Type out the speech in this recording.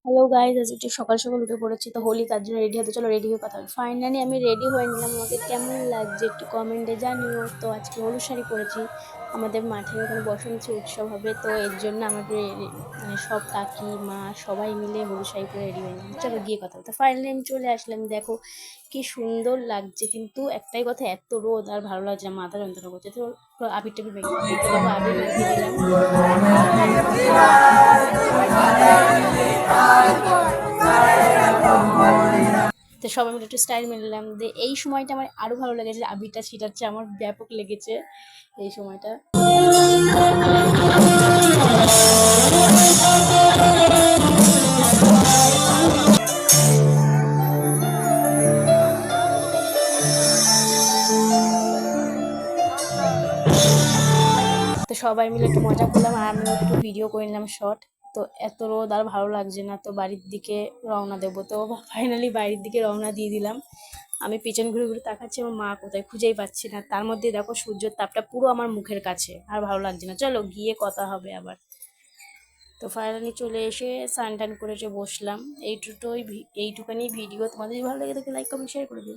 Hello guys, আজ একটু সকাল সকাল উঠে পড়েছি, তো হোলি তার জন্য রেডি হতে চলো, রেডি হয়ে কথা হবে। ফাইনালি আমি রেডি হয়ে নিলাম। আমাকে কেমন লাগছে একটু কমেন্টে জানিও। তো আজকে হলুদ শাড়ি পরেছি, আমাদের মাঠে ওখানে বসন্তী উৎসব হবে, তো এর জন্য আমাদের মানে সব কাকি মা সবাই মিলে হলুদ শাড়ি পরে রেডি হয়ে নিলাম। চলো গিয়ে কথা হবে। তো ফাইনালি আমি চলে আসলাম, দেখো কি সুন্দর লাগছে, কিন্তু একটাই কথা, এত রোদ আর ভালো লাগছে না, মাথা যন্ত্রণা করছে। তো আবির টাবির মেখে দিলাম, তো দেখো আবির মাখিয়ে দিলাম। তো সবাই মিলে একটু স্টাইল মিললাম। এই সময়টা আমার আরো ভালো লেগেছে, আবিরটা ছিটাচ্ছে আমার ব্যাপক লেগেছে এই সময়টা। তো সবাই মিলে একটু মজা করলাম, আর আমিও একটু ভিডিও করে নিলাম শর্ট। তো এত রোদ আর ভালো লাগছে না, তো বাড়ির দিকে রওনা দেবো। তো ফাইনালি বাড়ির দিকে রওনা দিয়ে দিলাম। আমি পিছন ঘুরে ঘুরে তাকাচ্ছি, আমার মা কোথায় খুঁজেই পাচ্ছি না। তার মধ্যে দেখো সূর্যের তাপটা পুরো আমার মুখের কাছে, আর ভালো লাগছে না। চলো গিয়ে কথা হবে আবার। তো ফাইনালি চলে এসে স্নান টান করে বসলাম। এইটুকুনি ভিডিও। তোমাদের যদি ভালো লাগে থাকে লাইক কমেন্ট শেয়ার করে দিও।